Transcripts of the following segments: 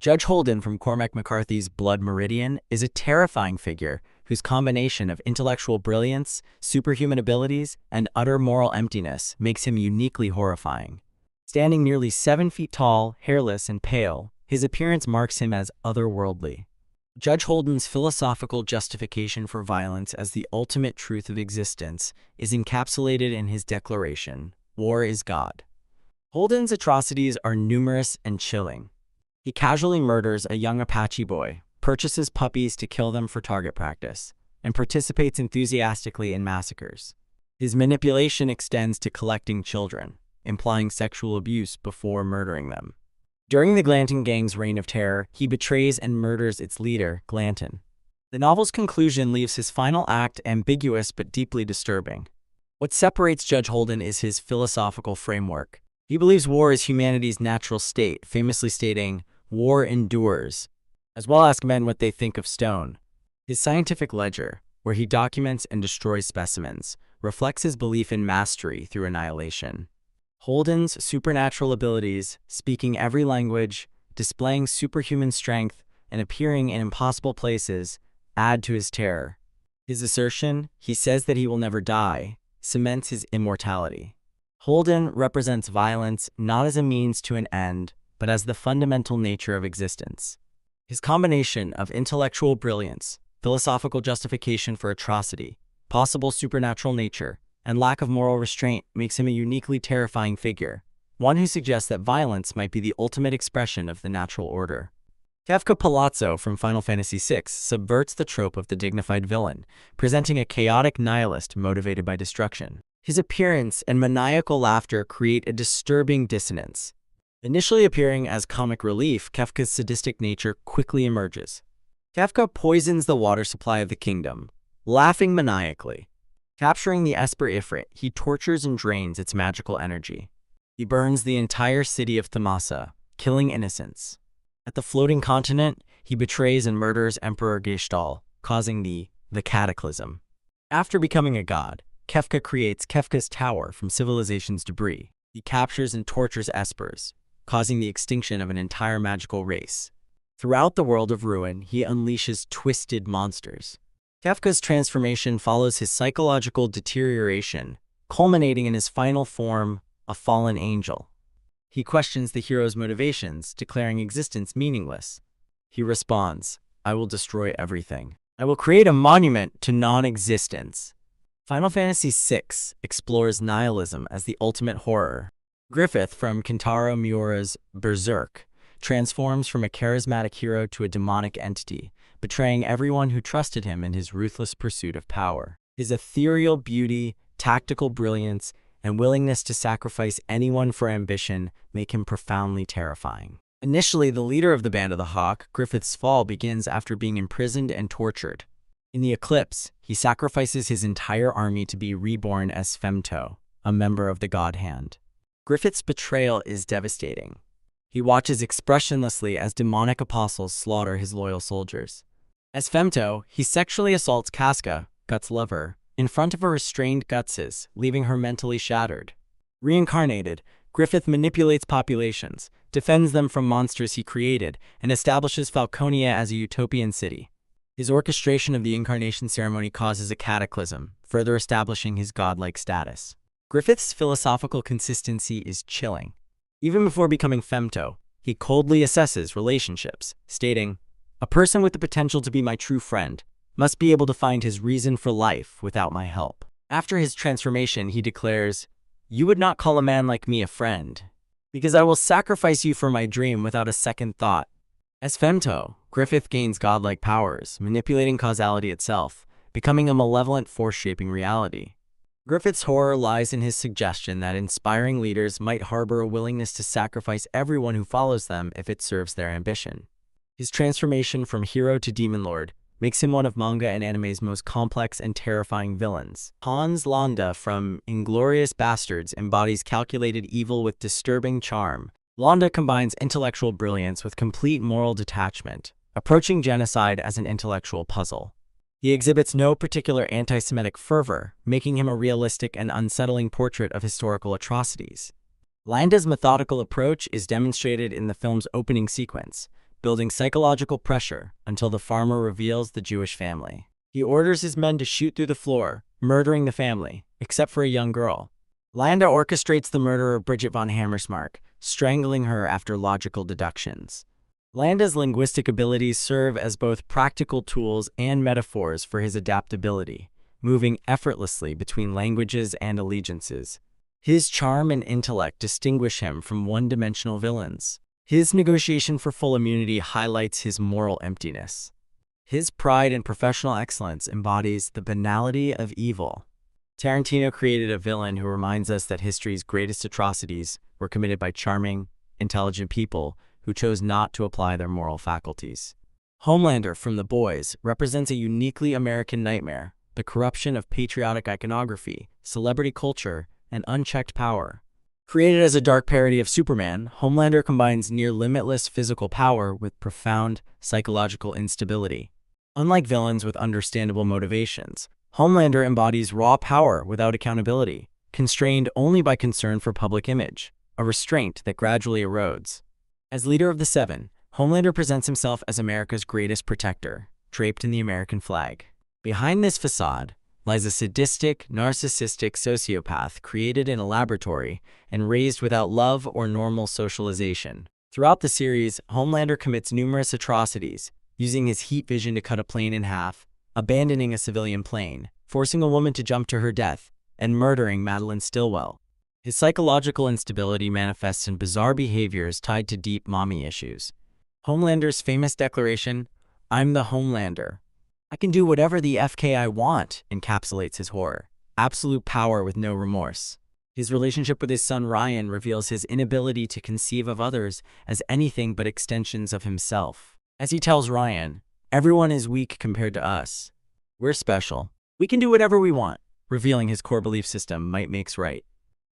Judge Holden from Cormac McCarthy's Blood Meridian is a terrifying figure whose combination of intellectual brilliance, superhuman abilities, and utter moral emptiness makes him uniquely horrifying. Standing nearly 7 feet tall, hairless, and pale, his appearance marks him as otherworldly. Judge Holden's philosophical justification for violence as the ultimate truth of existence is encapsulated in his declaration, "War is God." Holden's atrocities are numerous and chilling. He casually murders a young Apache boy, purchases puppies to kill them for target practice, and participates enthusiastically in massacres. His manipulation extends to collecting children, implying sexual abuse before murdering them. During the Glanton Gang's reign of terror, he betrays and murders its leader, Glanton. The novel's conclusion leaves his final act ambiguous but deeply disturbing. What separates Judge Holden is his philosophical framework. He believes war is humanity's natural state, famously stating, "War endures," as well as men what they think of stone. His scientific ledger, where he documents and destroys specimens, reflects his belief in mastery through annihilation. Holden's supernatural abilities, speaking every language, displaying superhuman strength, and appearing in impossible places, add to his terror. His assertion, he says that he will never die, cements his immortality. Holden represents violence not as a means to an end, but as the fundamental nature of existence. His combination of intellectual brilliance, philosophical justification for atrocity, possible supernatural nature, and lack of moral restraint makes him a uniquely terrifying figure, one who suggests that violence might be the ultimate expression of the natural order. Kefka Palazzo from Final Fantasy VI subverts the trope of the dignified villain, presenting a chaotic nihilist motivated by destruction. His appearance and maniacal laughter create a disturbing dissonance. Initially appearing as comic relief, Kefka's sadistic nature quickly emerges. Kefka poisons the water supply of the kingdom, laughing maniacally. Capturing the Esper Ifrit, he tortures and drains its magical energy. He burns the entire city of Thamasa, killing innocents. At the floating continent, he betrays and murders Emperor Geshtal, causing the cataclysm. After becoming a god, Kefka creates Kefka's Tower from civilization's debris. He captures and tortures Espers, causing the extinction of an entire magical race. Throughout the world of ruin, he unleashes twisted monsters. Kefka's transformation follows his psychological deterioration, culminating in his final form, a fallen angel. He questions the hero's motivations, declaring existence meaningless. He responds, "I will destroy everything. I will create a monument to non-existence." Final Fantasy VI explores nihilism as the ultimate horror. Griffith from Kentaro Miura's Berserk transforms from a charismatic hero to a demonic entity, betraying everyone who trusted him in his ruthless pursuit of power. His ethereal beauty, tactical brilliance, and willingness to sacrifice anyone for ambition make him profoundly terrifying. Initially, the leader of the Band of the Hawk, Griffith's fall begins after being imprisoned and tortured. In the Eclipse, he sacrifices his entire army to be reborn as Femto, a member of the God Hand. Griffith's betrayal is devastating. He watches expressionlessly as demonic apostles slaughter his loyal soldiers. As Femto, he sexually assaults Casca, Guts' lover, in front of a restrained Gutses, leaving her mentally shattered. Reincarnated, Griffith manipulates populations, defends them from monsters he created, and establishes Falconia as a utopian city. His orchestration of the incarnation ceremony causes a cataclysm, further establishing his godlike status. Griffith's philosophical consistency is chilling. Even before becoming Femto, he coldly assesses relationships, stating, "A person with the potential to be my true friend must be able to find his reason for life without my help." After his transformation, he declares, "You would not call a man like me a friend, because I will sacrifice you for my dream without a second thought." As Femto, Griffith gains godlike powers, manipulating causality itself, becoming a malevolent force shaping reality. Griffith's horror lies in his suggestion that inspiring leaders might harbor a willingness to sacrifice everyone who follows them if it serves their ambition. His transformation from hero to demon lord makes him one of manga and anime's most complex and terrifying villains. Hans Landa from Inglourious Bastards embodies calculated evil with disturbing charm. Landa combines intellectual brilliance with complete moral detachment, approaching genocide as an intellectual puzzle. He exhibits no particular anti-Semitic fervor, making him a realistic and unsettling portrait of historical atrocities. Landa's methodical approach is demonstrated in the film's opening sequence, building psychological pressure until the farmer reveals the Jewish family. He orders his men to shoot through the floor, murdering the family, except for a young girl. Landa orchestrates the murder of Bridget von Hammersmark, strangling her after logical deductions. Landa's linguistic abilities serve as both practical tools and metaphors for his adaptability, moving effortlessly between languages and allegiances. His charm and intellect distinguish him from one-dimensional villains. His negotiation for full immunity highlights his moral emptiness. His pride in professional excellence embodies the banality of evil. Tarantino created a villain who reminds us that history's greatest atrocities were committed by charming, intelligent people who chose not to apply their moral faculties. Homelander from The Boys represents a uniquely American nightmare, the corruption of patriotic iconography, celebrity culture, and unchecked power. Created as a dark parody of Superman, Homelander combines near-limitless physical power with profound psychological instability. Unlike villains with understandable motivations, Homelander embodies raw power without accountability, constrained only by concern for public image, a restraint that gradually erodes. As leader of the Seven, Homelander presents himself as America's greatest protector, draped in the American flag. Behind this facade lies a sadistic, narcissistic sociopath created in a laboratory and raised without love or normal socialization. Throughout the series, Homelander commits numerous atrocities, using his heat vision to cut a plane in half, abandoning a civilian plane, forcing a woman to jump to her death, and murdering Madeline Stillwell. His psychological instability manifests in bizarre behaviors tied to deep mommy issues. Homelander's famous declaration, "I'm the Homelander. I can do whatever the FK I want," encapsulates his horror. Absolute power with no remorse. His relationship with his son Ryan reveals his inability to conceive of others as anything but extensions of himself. As he tells Ryan, "Everyone is weak compared to us. We're special. We can do whatever we want," revealing his core belief system, might makes right.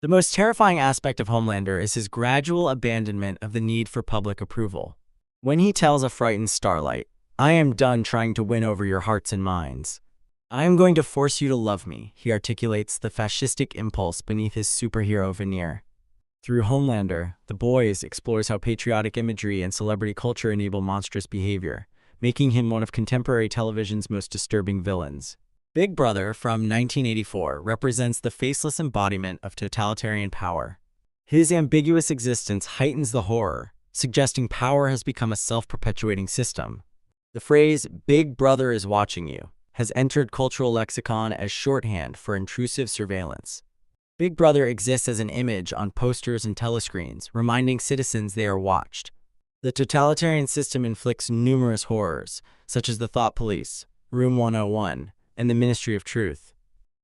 The most terrifying aspect of Homelander is his gradual abandonment of the need for public approval. When he tells a frightened Starlight, "I am done trying to win over your hearts and minds. I am going to force you to love me," he articulates the fascistic impulse beneath his superhero veneer. Through Homelander, The Boys explores how patriotic imagery and celebrity culture enable monstrous behavior, making him one of contemporary television's most disturbing villains. Big Brother from 1984 represents the faceless embodiment of totalitarian power. His ambiguous existence heightens the horror, suggesting power has become a self-perpetuating system. The phrase, "Big Brother is watching you," has entered cultural lexicon as shorthand for intrusive surveillance. Big Brother exists as an image on posters and telescreens, reminding citizens they are watched. The totalitarian system inflicts numerous horrors, such as the Thought Police, Room 101, and the Ministry of Truth.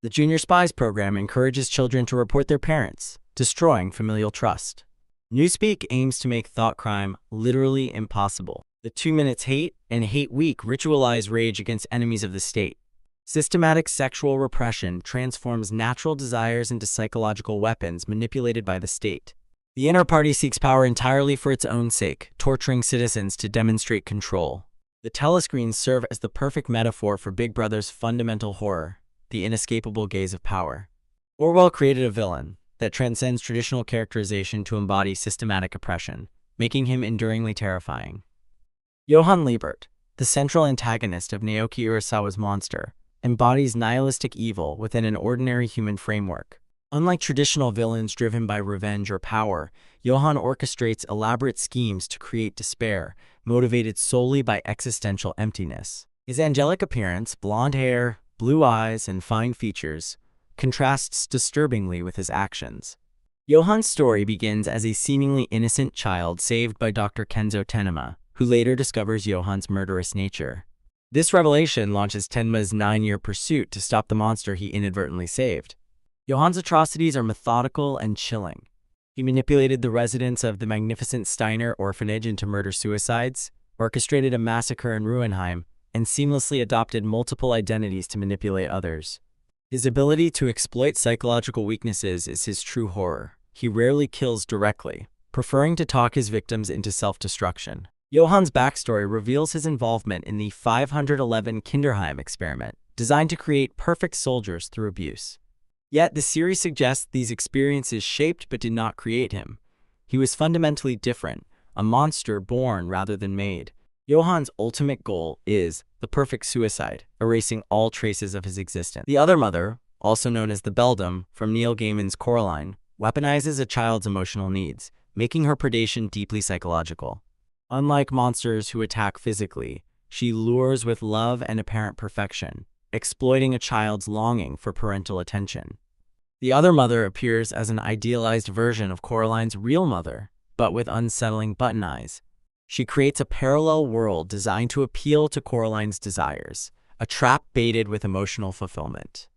The Junior Spies program encourages children to report their parents, destroying familial trust. Newspeak aims to make thought crime literally impossible. The 2 Minutes Hate and Hate Week ritualize rage against enemies of the state. Systematic sexual repression transforms natural desires into psychological weapons manipulated by the state. The inner party seeks power entirely for its own sake, torturing citizens to demonstrate control. The telescreens serve as the perfect metaphor for Big Brother's fundamental horror, the inescapable gaze of power. Orwell created a villain that transcends traditional characterization to embody systematic oppression, making him enduringly terrifying. Johan Liebert, the central antagonist of Naoki Urasawa's Monster, embodies nihilistic evil within an ordinary human framework. Unlike traditional villains driven by revenge or power, Johan orchestrates elaborate schemes to create despair, motivated solely by existential emptiness. His angelic appearance, blonde hair, blue eyes, and fine features, contrasts disturbingly with his actions. Johan's story begins as a seemingly innocent child saved by Dr. Kenzo Tenma, who later discovers Johan's murderous nature. This revelation launches Tenma's 9-year pursuit to stop the monster he inadvertently saved. Johan's atrocities are methodical and chilling. He manipulated the residents of the magnificent Steiner orphanage into murder-suicides, orchestrated a massacre in Ruenheim, and seamlessly adopted multiple identities to manipulate others. His ability to exploit psychological weaknesses is his true horror. He rarely kills directly, preferring to talk his victims into self-destruction. Johan's backstory reveals his involvement in the 511 Kinderheim experiment, designed to create perfect soldiers through abuse. Yet the series suggests these experiences shaped but did not create him. He was fundamentally different, a monster born rather than made, Johan's ultimate goal is the perfect suicide, erasing all traces of his existence. The other mother, also known as the beldam from Neil Gaiman's Coraline, weaponizes a child's emotional needs, making her predation deeply psychological. Unlike monsters who attack physically, she lures with love and apparent perfection, exploiting a child's longing for parental attention. The other mother appears as an idealized version of Coraline's real mother, but with unsettling button eyes. She creates a parallel world designed to appeal to Coraline's desires, a trap baited with emotional fulfillment.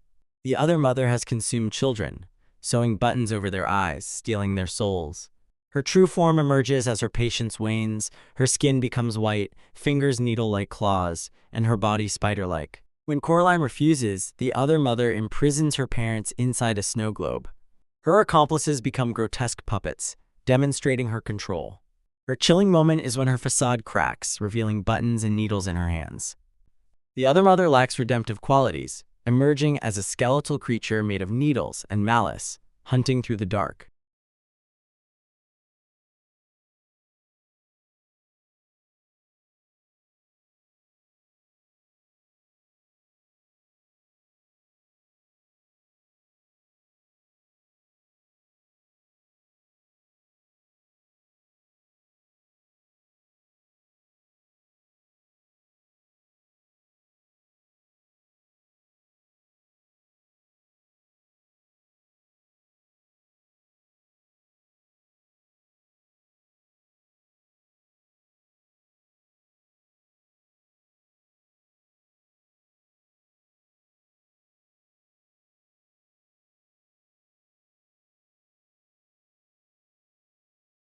The other mother has consumed children, sewing buttons over their eyes, stealing their souls. Her true form emerges as her patience wanes, her skin becomes white, fingers needle-like claws, and her body spider-like. When Coraline refuses, the other mother imprisons her parents inside a snow globe. Her accomplices become grotesque puppets, demonstrating her control. Her chilling moment is when her facade cracks, revealing buttons and needles in her hands. The other mother lacks redemptive qualities, emerging as a skeletal creature made of needles and malice, hunting through the dark.